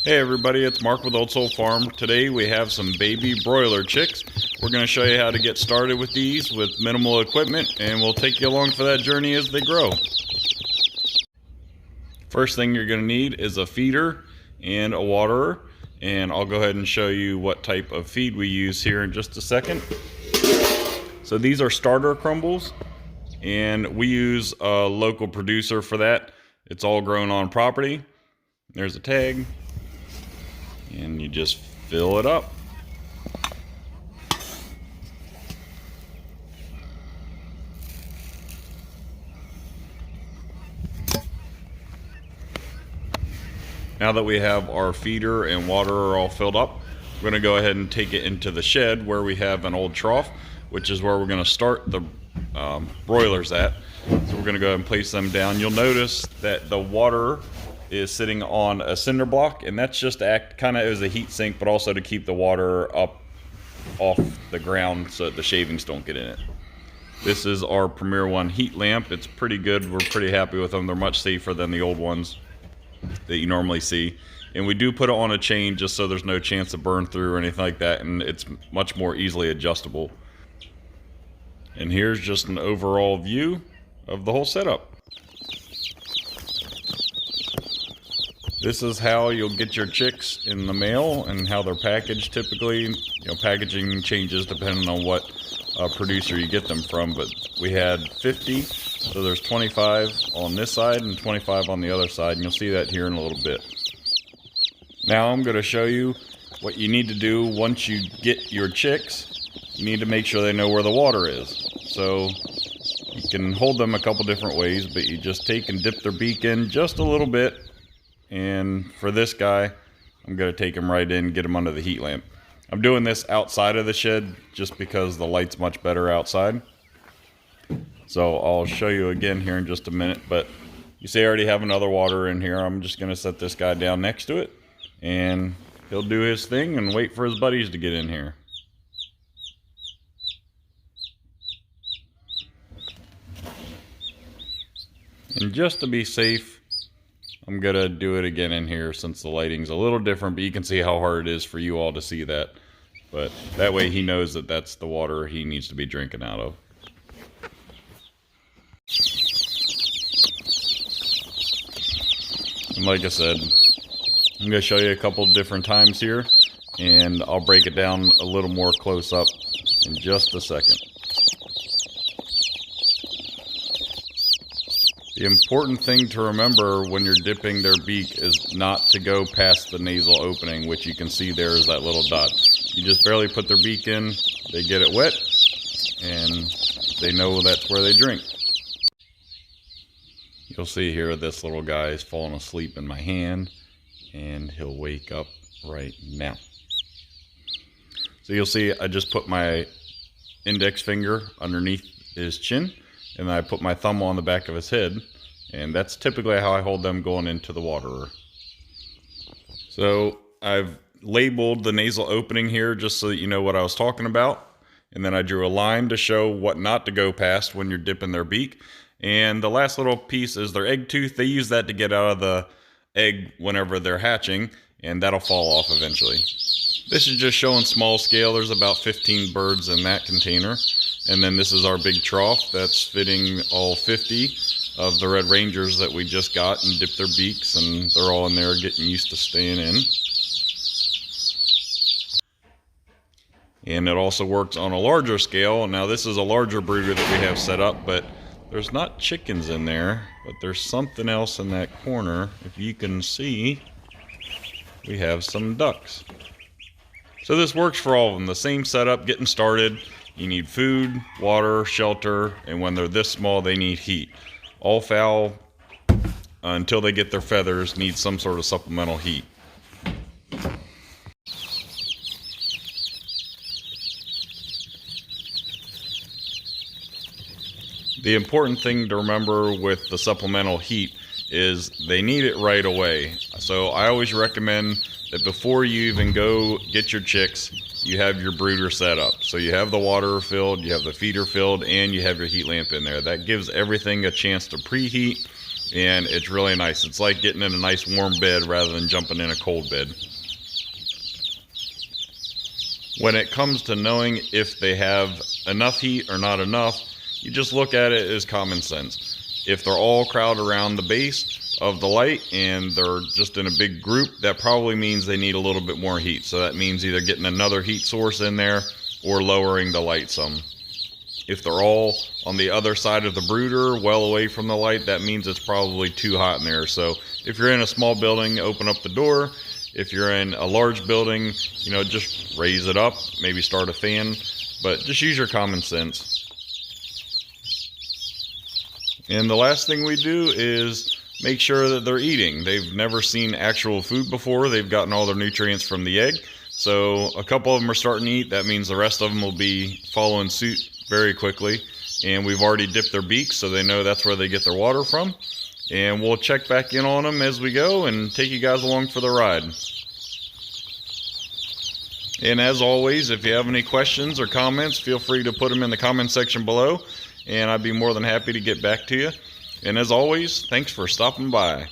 Hey everybody, it's Mark with Old Soul Farm. Today we have some baby broiler chicks. We're going to show you how to get started with these with minimal equipment, and we'll take you along for that journey as they grow. First thing you're going to need is a feeder and a waterer, and I'll go ahead and show you what type of feed we use here in just a second. So these are starter crumbles, and we use a local producer for that. It's all grown on property. There's a tag. And you just fill it up. Now that we have our feeder and water all filled up, we're going to go ahead and take it into the shed where we have an old trough, which is where we're going to start the broilers at. So we're going to go ahead and place them down. You'll notice that the water is sitting on a cinder block, and that's just to act kind of as a heat sink, but also to keep the water up off the ground so that the shavings don't get in it. This is our Premier One heat lamp. It's pretty good. We're pretty happy with them. They're much safer than the old ones that you normally see. And we do put it on a chain just so there's no chance of burn through or anything like that, and it's much more easily adjustable. And here's just an overall view of the whole setup. This is how you'll get your chicks in the mail and how they're packaged typically. You know, packaging changes depending on what producer you get them from, but we had 50, so there's 25 on this side and 25 on the other side, and you'll see that here in a little bit. Now I'm going to show you what you need to do once you get your chicks. You need to make sure they know where the water is. So you can hold them a couple different ways, but you just take and dip their beak in just a little bit. And for this guy, I'm going to take him right in, get him under the heat lamp. I'm doing this outside of the shed just because the light's much better outside. So I'll show you again here in just a minute. But you see I already have another water in here. I'm just going to set this guy down next to it, and he'll do his thing and wait for his buddies to get in here. And just to be safe, I'm going to do it again in here since the lighting's a little different, but you can see how hard it is for you all to see that. But that way he knows that that's the water he needs to be drinking out of. And like I said, I'm going to show you a couple different times here, and I'll break it down a little more close up in just a second. The important thing to remember when you're dipping their beak is not to go past the nasal opening, which you can see there is that little dot. You just barely put their beak in, they get it wet, and they know that's where they drink. You'll see here this little guy is falling asleep in my hand, and he'll wake up right now. So you'll see I just put my index finger underneath his chin, and then I put my thumb on the back of his head, and that's typically how I hold them going into the waterer. So I've labeled the nasal opening here just so that you know what I was talking about, and then I drew a line to show what not to go past when you're dipping their beak. And the last little piece is their egg tooth. They use that to get out of the egg whenever they're hatching, and that'll fall off eventually. This is just showing small scale. There's about 15 birds in that container. And then this is our big trough that's fitting all 50 of the Red Rangers that we just got and dipped their beaks, and they're all in there getting used to staying in. And it also works on a larger scale. Now this is a larger brooder that we have set up, but there's not chickens in there, but there's something else in that corner. If you can see, we have some ducks. So this works for all of them. The same setup, getting started. You need food, water, shelter, and when they're this small, they need heat. All fowl, until they get their feathers, need some sort of supplemental heat. The important thing to remember with the supplemental heat is they need it right away. So I always recommend that before you even go get your chicks, you have your brooder set up. So you have the water filled, you have the feeder filled, and you have your heat lamp in there. That gives everything a chance to preheat, and it's really nice. It's like getting in a nice warm bed rather than jumping in a cold bed. When it comes to knowing if they have enough heat or not enough, you just look at it as common sense. If they're all crowded around the base of the light and they're just in a big group, that probably means they need a little bit more heat. So that means either getting another heat source in there or lowering the light some. If they're all on the other side of the brooder, well away from the light, that means it's probably too hot in there. So if you're in a small building, open up the door. If you're in a large building, just raise it up, maybe start a fan, but just use your common sense. And the last thing we do is make sure that they're eating. They've never seen actual food before. They've gotten all their nutrients from the egg. So a couple of them are starting to eat. That means the rest of them will be following suit very quickly. And we've already dipped their beaks, so they know that's where they get their water from. And we'll check back in on them as we go and take you guys along for the ride. And as always, if you have any questions or comments, feel free to put them in the comment section below, and I'd be more than happy to get back to you. And as always, thanks for stopping by.